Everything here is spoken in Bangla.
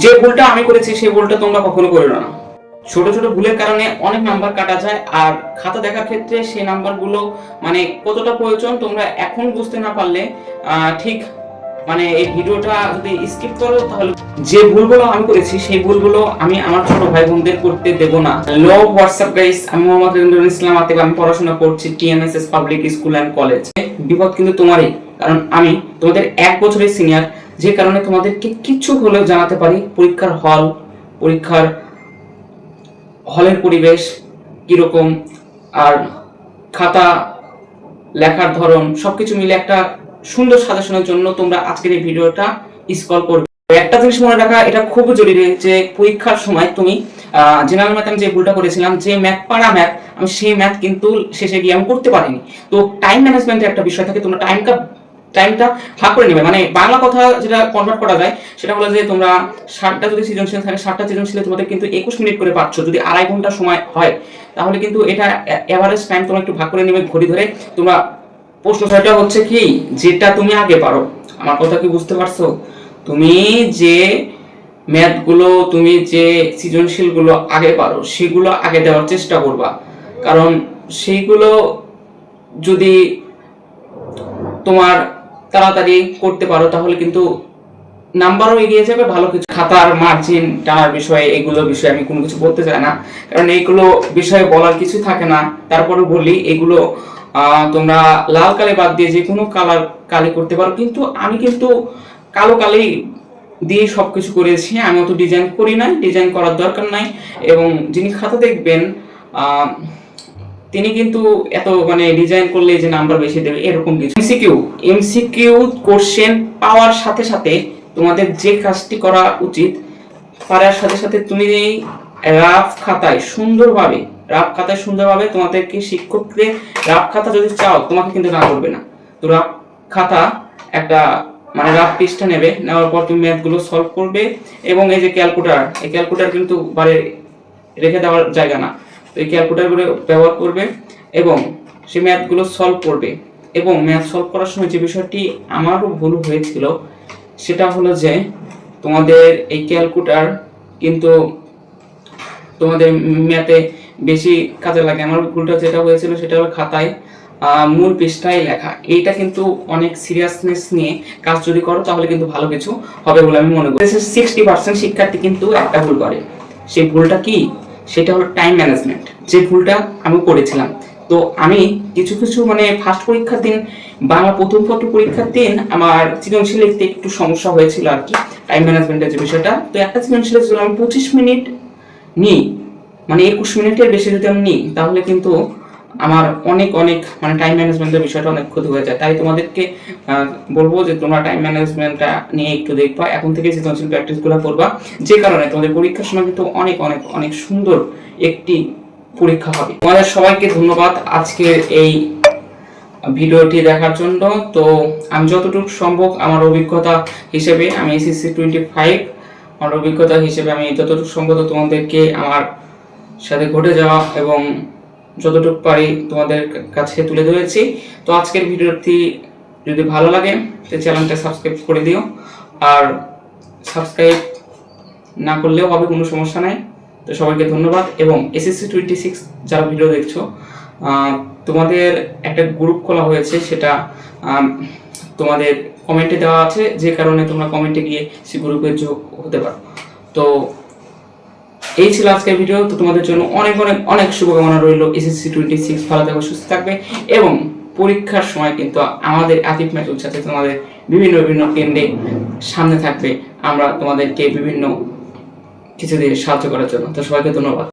যে ভুলটা আমি করেছি সেই ভুলটা তোমরা কখনো করো না। ছোট ছোট ভুলের কারণে অনেক নাম্বার কাটা যায়, আর খাতা দেখার ক্ষেত্রে সেই নাম্বারগুলো মানে কতটা প্রয়োজন তোমরা এখন বুঝতে না পারলে ঠিক মানে এই ভিডিওটা যদি স্কিপ করো তাহলে যে ভুলগুলো আমি করেছি সেই ভুলগুলো আমি আমার ছোট ভাই বোনদের করতে দেব না। হ্যালো হোয়াটসঅ্যাপ গাইস, আমি মোহাম্মদ রিন্দুল ইসলাম আতিক। আমি পড়াশোনা করছি TMSS public school and college. বিপদ কিন্তু তোমারই, কারণ আমি তোমাদের 1 বছরের সিনিয়র, যে কারণে তোমাদেরকে কিছু হলেও জানাতে পারি পরীক্ষার হলের পরিবেশ কিরকম, আর খাতা লেখার ধরন সবকিছু মিলে একটা সুন্দর সাজেশনের জন্য তোমরা আজকের এই ভিডিওটা স্ক্রল করবে। একটা জিনিস মনে রাখা এটা খুব জরুরি যে পরীক্ষার সময় তুমি জেনারেল ম্যাথ আমি যে ভুলটা করেছিলাম, যে ম্যাথ আমি সেই ম্যাথ কিন্তু শেষে গিয়ে আমি করতে পারিনি। তো টাইম ম্যানেজমেন্টের একটা বিষয় থাকে, তোমরা টাইমটা ভাগ করে নেবে। মানে বাংলা কথা যেটা কনভার্ট করা যায় সেটা হলো যে তোমরা 60টা যদি সৃজনশীল থাকে, 60টা সৃজনশীলে তোমাদের কিন্তু 21 মিনিট করে পাচ্ছ। যদি 2.5 ঘন্টা সময় হয় তাহলে কিন্তু এটা এভারেজ টাইম তোমরা একটু ভাগ করে নেবে ঘড়ি ধরে। তোমরা প্রশ্নটা হচ্ছে কি, যেটা তুমি আগে পারো। আমার কথা কি বুঝতে পারছো? তুমি যে ম্যাথগুলো, তুমি যে সৃজনশীলগুলো আগে পারো সেগুলো আগে দেওয়ার চেষ্টা করবা, কারণ সেইগুলো যদি তোমার তাড়াতাড়ি করতে পারো তাহলে কিন্তু নাম্বারও এগিয়ে যাবে। ভালো কিছু খাতার মার্জিন টানার বিষয়ে, এগুলো বিষয়ে আমি কোনো কিছু বলতে চাই না, কারণ এইগুলো বিষয়ে বলার কিছু থাকে না। তারপরে বলি, এগুলো তোমরা লাল কালি বাদ দিয়ে যে কোনো কালি করতে পারো, কিন্তু আমি কিন্তু কালো কালি দিয়ে সবকিছু করেছি। আমি অত ডিজাইন করি না, ডিজাইন করার দরকার নাই। এবং যিনি খাতা দেখবেন তিনি কিন্তু এত মানে ডিজাইন করলে যে নাম্বার বেশি দেবে এরকম কিছু। এমসিকিউ কোশ্চেন পাওয়ার সাথে সাথে তোমাদের যে কাজটি করা উচিত, পারার সাথে সাথে তুমি এই রাফ খাতায় সুন্দরভাবে তোমাদেরকে শিক্ষকদের রাফ খাতা যদি চাও তোমাকে কিন্তু না করবে না। তো রাফ খাতা একটা মানে রাফ পৃষ্ঠা নেবে, নেওয়ার পর তুমি ম্যাথগুলো সলভ করবে। এবং এই যে ক্যালকুলেটর কিন্তু বারে রেখে দেওয়ার জায়গা না, তো এই ক্যালকুলেটরগুলো ব্যবহার করবে এবং সেই ম্যাথগুলো সলভ করবে। এবং ম্যাথ সলভ করার সময় যে বিষয়টি আমারও ভুল হয়েছিল সেটা হলো যে তোমাদের এই ক্যালকুলেটর কিন্তু তোমাদের ম্যাথে বেশি কাজে লাগে। আমার ভুলটা যেটা হয়েছিল সেটা হলো খাতায় মূল পৃষ্ঠায় লেখা। এইটা কিন্তু অনেক সিরিয়াসনেস নিয়ে কাজ যদি করো তাহলে কিন্তু ভালো কিছু হবে বলে আমি মনে করি। 60% শিক্ষার্থী কিন্তু একটা ভুল করে। সেই ভুলটা কি? সেটা হলো টাইম ম্যানেজমেন্ট, যে ভুলটা আমি করেছিলাম। তো আমি কিছু মানে ফার্স্ট পরীক্ষার দিন, বাংলা প্রথম পত্র পরীক্ষার দিন আমার সৃজনশীল লিখতে একটু সমস্যা হয়েছিল আর কি, টাইম ম্যানেজমেন্টের যে বিষয়টা। তো একটা সৃজনশীলের জন্য আমি 25 মিনিট নিই, মানে 21 মিনিটের বেশি যদি আমি নিই তাহলে কিন্তু আমার অনেক মানে টাইম ম্যানেজমেন্টের বিষয়টা অনেক ক্ষতি হয়ে যায়। তাই তোমাদেরকে বলবো যে তোমরা টাইম ম্যানেজমেন্টটা নিয়ে একটু দেখবা, এখন থেকে সৃজনশীল প্র্যাকটিসগুলো করবা, যে কারণে তোমাদের পরীক্ষার সময় কিন্তু অনেক সুন্দর একটি পরীক্ষা হবে। তোমাদের সবাইকে ধন্যবাদ আজকের এই ভিডিওটি দেখার জন্য। তো আমি যতটুকু সম্ভব আমার অভিজ্ঞতা হিসেবে, আমি এসএসসি 25, আমার অভিজ্ঞতা হিসেবে আমি যতটুকু সম্ভব তোমাদেরকে আমার সাথে ঘটে যাওয়া এবং যতটুকু পারি তোমাদের কাছে তুলে ধরেছি। তো আজকের ভিডিওটি যদি ভালো লাগে তো চ্যানেলটা সাবস্ক্রাইব করে দিও, আর সাবস্ক্রাইব না করলেও হবে, কোনো সমস্যা নাই। তো সবাইকে ধন্যবাদ। এবং এসএসসি 26 যারা ভিডিও দেখছো, তোমাদের একটা গ্রুপ খোলা হয়েছে, সেটা তোমাদের কমেন্টে দেওয়া আছে, যে কারণে তোমরা কমেন্টে গিয়ে সেই গ্রুপে যোগ হতে পারো। তো এই ছিল আজকের ভিডিও। তো তোমাদের জন্য অনেক শুভকামনা রইল। এসএসসি 26 ভালো থাকবে, সুস্থ থাকবে, এবং পরীক্ষার সময় কিন্তু আমাদের আতিফ মেটুর সাথে তোমাদের বিভিন্ন কেন্দ্রে সামনে থাকবে, আমরা তোমাদেরকে বিভিন্ন কিছু দিয়ে সাহায্য করার জন্য। তো সবাইকে ধন্যবাদ।